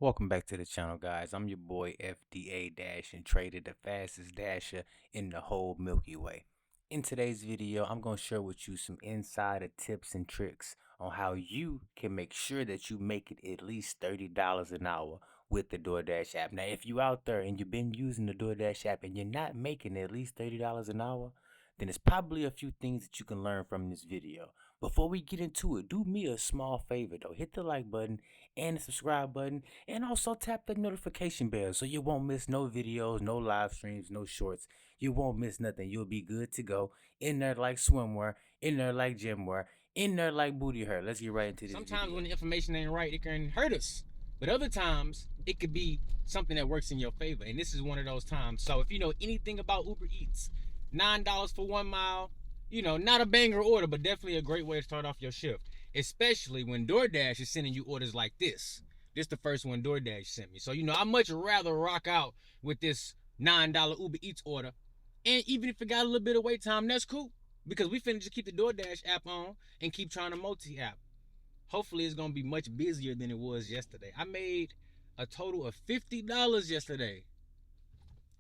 Welcome back to the channel, guys. I'm your boy FDA Dash and traded the fastest dasher in the whole Milky Way. In today's video, I'm going to share with you some insider tips and tricks on how you can make sure that you make it at least $30 an hour with the DoorDash app. Now, if you out there and you've been using the DoorDash app and you're not making at least $30 an hour, then there's probably a few things that you can learn from this video. Before we get into it, do me a small favor though. Hit the like button and the subscribe button, and also tap the notification bell so you won't miss no videos, no live streams, no shorts. You won't miss nothing. You'll be good to go. In there like swimwear, in there like gym wear, in there like booty hurt. Let's get right into this Sometimes video. when the information ain't right, it can hurt us. But other times, it could be something that works in your favor. And this is one of those times. So if you know anything about Uber Eats, $9 for 1 mile, not a banger order, but definitely a great way to start off your shift. Especially when DoorDash is sending you orders like this. This the first one DoorDash sent me. So, I'd much rather rock out with this $9 Uber Eats order. And even if it got a little bit of wait time, that's cool. Because we finna just keep the DoorDash app on and keep trying to multi-app. Hopefully it's gonna be much busier than it was yesterday. I made a total of $50 yesterday.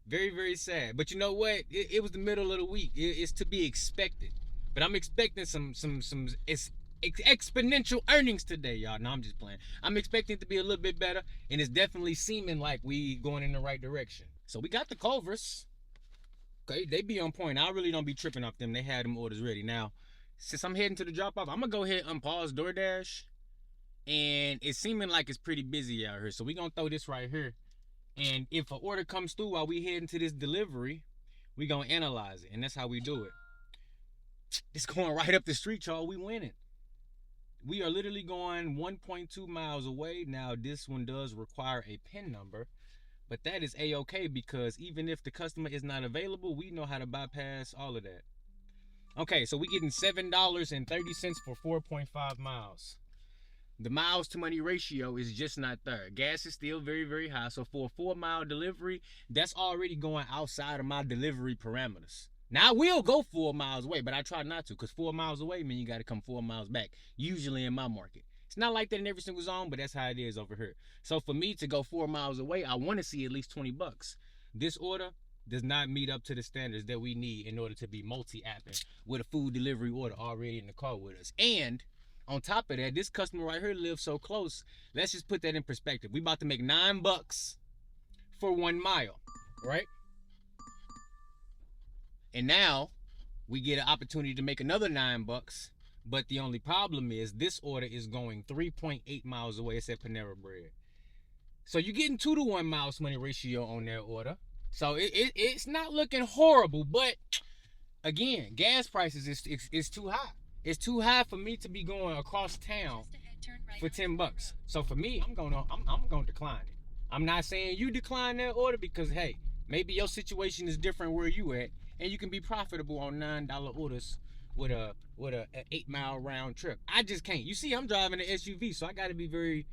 Very, very sad. But you know what? It was the middle of the week. It's to be expected. But I'm expecting some exponential earnings today, y'all. No, I'm just playing. I'm expecting it to be a little bit better, and it's definitely seeming like we going in the right direction. So we got the Culvers. Okay, they be on point. I really don't be tripping off them. They had them orders ready. Now, since I'm heading to the drop-off, I'm gonna go ahead and unpause DoorDash. And it's seeming like it's pretty busy out here. So we gonna throw this right here. And if an order comes through while we heading to this delivery, we gonna analyze it. And that's how we do it. It's going right up the street, y'all. We winning. We are literally going 1.2 miles away. Now, this one does require a PIN number. But that is A-okay because even if the customer is not available, we know how to bypass all of that. Okay, so we getting $7.30 for 4.5 miles. The miles to money ratio is just not there. Gas is still very, very high. So for a 4-mile delivery, that's already going outside of my delivery parameters. Now, I will go 4 miles away, but I try not to because 4 miles away means you got to come 4 miles back, usually in my market. It's not like that in every single zone, but that's how it is over here. So for me to go 4 miles away, I want to see at least 20 bucks. This order does not meet up to the standards that we need in order to be multi-apping with a food delivery order already in the car with us. And on top of that, this customer right here lives so close. Let's just put that in perspective. We about to make $9 for 1 mile, right? And now we get an opportunity to make another $9. But the only problem is this order is going 3.8 miles away. It's at Panera Bread. So you're getting 2 to 1 miles money ratio on that order. So it's not looking horrible. But again, gas prices is too high. It's too high for me to be going across town for 10 bucks. So for me, I'm gonna decline it. I'm not saying you decline that order because hey, maybe your situation is different where you at, and you can be profitable on $9 orders with a 8-mile round trip. I just can't. You see, I'm driving an SUV, so I got to be very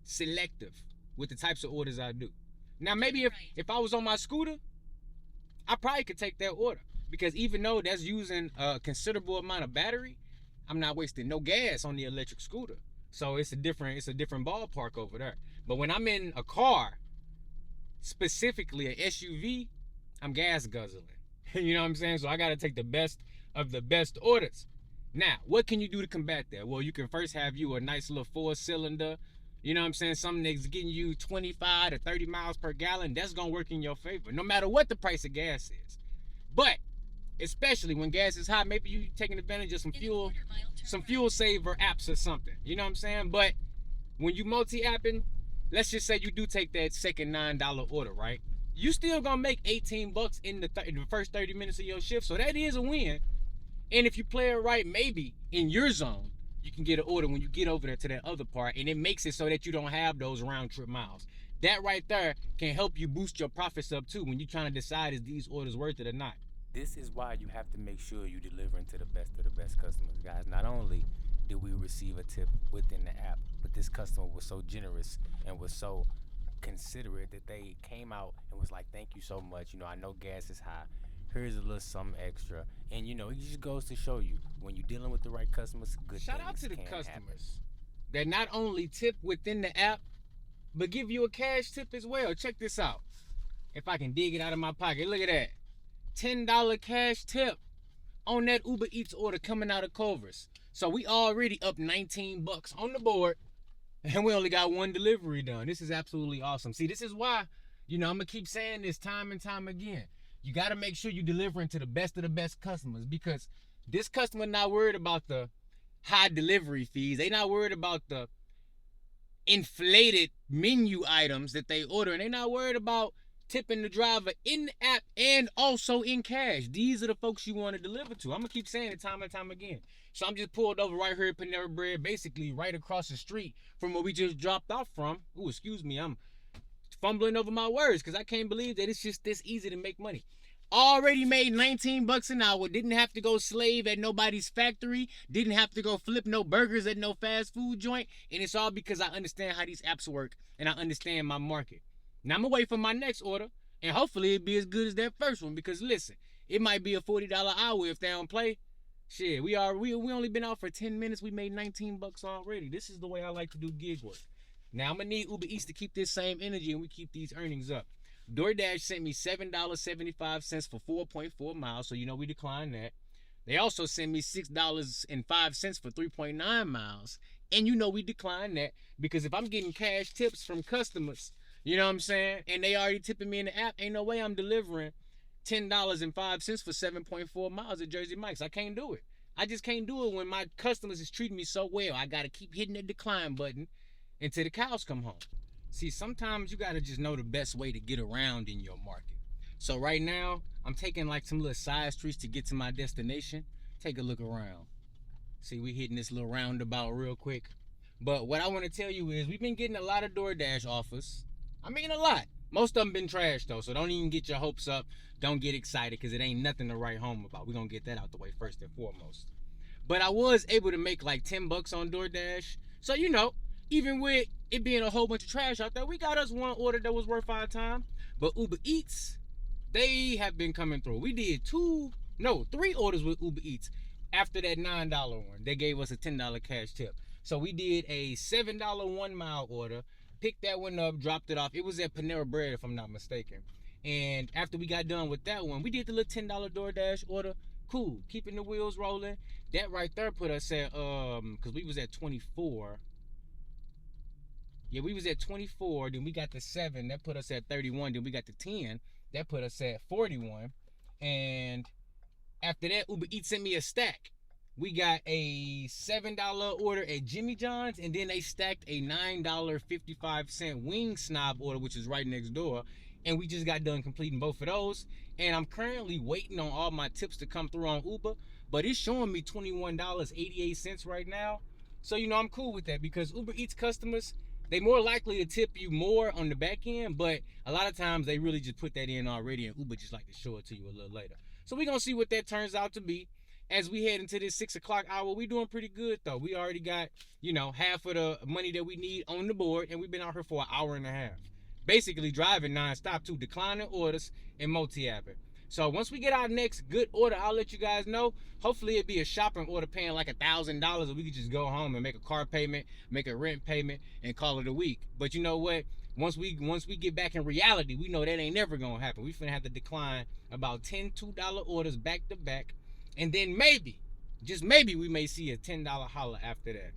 selective with the types of orders I do. Now, maybe if I was on my scooter, I probably could take that order because even though that's using a considerable amount of battery, I'm not wasting no gas on the electric scooter. So it's a different ballpark over there. But when I'm in a car, specifically an SUV, I'm gas guzzling. You know what I'm saying? So I got to take the best of the best orders. Now, what can you do to combat that? Well, you can first have you a nice little 4-cylinder. You know what I'm saying? Something that's getting you 25 to 30 miles per gallon. That's going to work in your favor, no matter what the price of gas is. But especially when gas is high, maybe you taking advantage of some fuel saver apps or something. You know what I'm saying? But when you multi-apping, let's just say you do take that second $9 order, right? You still gonna make 18 bucks in the first 30 minutes of your shift, so that is a win. And if you play it right, maybe in your zone, you can get an order when you get over there to that other part, and it makes it so that you don't have those round trip miles. That right there can help you boost your profits up too when you're trying to decide is these orders worth it or not. This is why you have to make sure you're delivering to the best of the best customers, guys. Not only did we receive a tip within the app, but this customer was so generous and was so considerate that they came out and was like, thank you so much. I know gas is high. Here's a little something extra. And it just goes to show you when you're dealing with the right customers, good Shout things out to the can customers happen. that not only tip within the app, but give you a cash tip as well. Check this out. If I can dig it out of my pocket, look at that. $10 cash tip on that Uber Eats order coming out of Culver's. So we already up 19 bucks on the board, and we only got one delivery done. This is absolutely awesome. See, this is why, I'm going to keep saying this time and time again. You got to make sure you're delivering to the best of the best customers, because this customer not worried about the high delivery fees. They not worried about the inflated menu items that they order, and they not worried about tipping the driver in the app and also in cash. These are the folks you want to deliver to. I'm going to keep saying it time and time again. So I'm just pulled over right here at Panera Bread, basically right across the street from where we just dropped off from. Ooh, excuse me, I'm fumbling over my words because I can't believe that it's just this easy to make money. Already made 19 bucks an hour. Didn't have to go slave at nobody's factory. Didn't have to go flip no burgers at no fast food joint. And it's all because I understand how these apps work and I understand my market. Now I'm away from my next order, and hopefully it'll be as good as that first one, because listen, it might be a $40 hour if they don't play. Shit, we only been out for 10 minutes. We made 19 bucks already. This is the way I like to do gig work. Now I'm gonna need Uber Eats to keep this same energy and we keep these earnings up. DoorDash sent me $7.75 for 4.4 miles, so we declined that. They also sent me $6.05 for 3.9 miles, and we declined that, because if I'm getting cash tips from customers, you know what I'm saying, and they already tipping me in the app, ain't no way I'm delivering $10.05 for 7.4 miles at Jersey Mike's. I can't do it. I just can't do it when my customers is treating me so well. I gotta keep hitting the decline button until the cows come home. See, sometimes you gotta just know the best way to get around in your market. So right now, I'm taking like some little side streets to get to my destination. Take a look around. See, we hitting this little roundabout real quick. But what I want to tell you is we've been getting a lot of DoorDash offers. I mean, a lot. Most of them been trash though, so don't even get your hopes up. Don't get excited, because it ain't nothing to write home about. We're gonna get that out the way first and foremost. But I was able to make like 10 bucks on DoorDash. So even with it being a whole bunch of trash out there, we got us one order that was worth our time. But Uber Eats, they have been coming through. We did 3 orders with Uber Eats. After that $9 one, they gave us a $10 cash tip. So we did a $7 1 mile order, picked that one up, dropped it off. It was at Panera Bread, if I'm not mistaken. And after we got done with that one, we did the little $10 DoorDash order. Cool, keeping the wheels rolling. That right there put us at, because we was at 24. Yeah, we was at 24, then we got the 7, that put us at 31, then we got the 10, that put us at 41. And after that, Uber Eats sent me a stack. We got a $7 order at Jimmy John's, and then they stacked a $9.55 Wing Snob order, which is right next door. And we just got done completing both of those. And I'm currently waiting on all my tips to come through on Uber, but it's showing me $21.88 right now. So, I'm cool with that, because Uber Eats customers, they more likely to tip you more on the back end, but a lot of times they really just put that in already, and Uber just like to show it to you a little later. So we're going to see what that turns out to be. As we head into this 6 o'clock hour, we doing pretty good though. We already got, half of the money that we need on the board, and we've been out here for an hour and a half. Basically driving nonstop too, declining orders and multi-apping. So once we get our next good order, I'll let you guys know. Hopefully it'd be a shopping order paying like $1,000, and we could just go home and make a car payment, make a rent payment, and call it a week. But you know what? Once we get back in reality, we know that ain't never gonna happen. We finna have to decline about 10 $2 orders back to back. And then maybe, just maybe, we may see a $10 holler after that.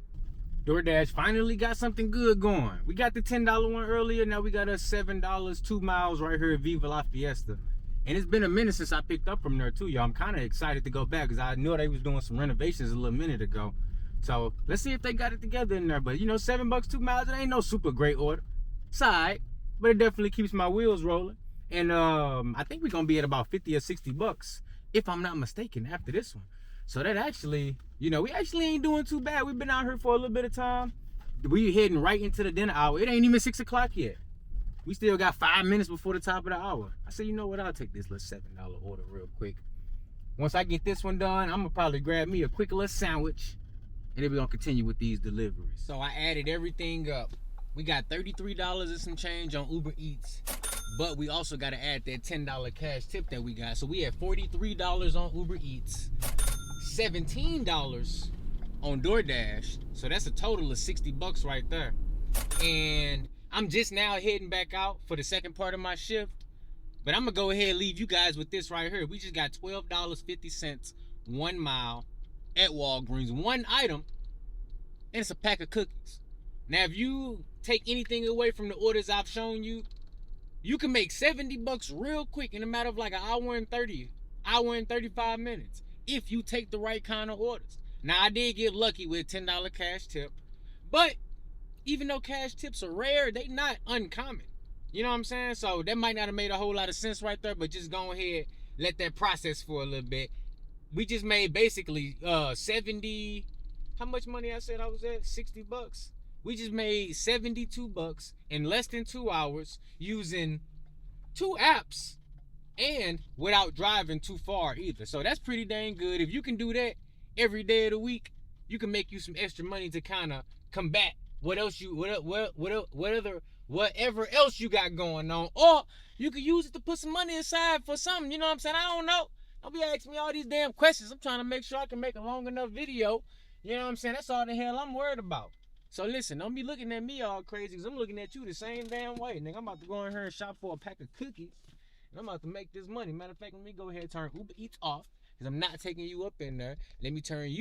DoorDash finally got something good going. We got the $10 one earlier. Now we got a $7 2 miles right here at Viva La Fiesta. And it's been a minute since I picked up from there too, y'all. I'm kind of excited to go back, because I knew they was doing some renovations a little minute ago. So let's see if they got it together in there. But $7 2 miles, it ain't no super great order. It's all right, but it definitely keeps my wheels rolling. And I think we're gonna be at about 50 or 60 bucks, if I'm not mistaken, after this one. So that actually, we actually ain't doing too bad. We've been out here for a little bit of time. We heading right into the dinner hour. It ain't even 6 o'clock yet. We still got 5 minutes before the top of the hour. I said, you know what? I'll take this little $7 order real quick. Once I get this one done, I'm gonna probably grab me a quick little sandwich, and then we're gonna continue with these deliveries. So I added everything up. We got $33 and some change on Uber Eats, but we also got to add that $10 cash tip that we got. So we had $43 on Uber Eats, $17 on DoorDash. So that's a total of 60 bucks right there. And I'm just now heading back out for the second part of my shift. But I'm going to go ahead and leave you guys with this right here. We just got $12.50 1 mile at Walgreens. One item, and it's a pack of cookies. Now, if you take anything away from the orders I've shown you, you can make $70 real quick in a matter of like an hour and 35 minutes if you take the right kind of orders. Now, I did get lucky with a $10 cash tip, but even though cash tips are rare, they not uncommon. You know what I'm saying? So that might not have made a whole lot of sense right there, but just go ahead, let that process for a little bit. We just made basically 70. How much money I said I was at? $60. We just made $72 in less than 2 hours using 2 apps and without driving too far either. So that's pretty dang good. If you can do that every day of the week, you can make you some extra money to kind of combat whatever else you got going on, or you could use it to put some money aside for something. You know what I'm saying? I don't know. Don't be asking me all these damn questions. I'm trying to make sure I can make a long enough video. You know what I'm saying? That's all the hell I'm worried about. So listen, don't be looking at me all crazy, because I'm looking at you the same damn way. Nigga, I'm about to go in here and shop for a pack of cookies, and I'm about to make this money. Matter of fact, let me go ahead and turn Uber Eats off, because I'm not taking you up in there. Let me turn you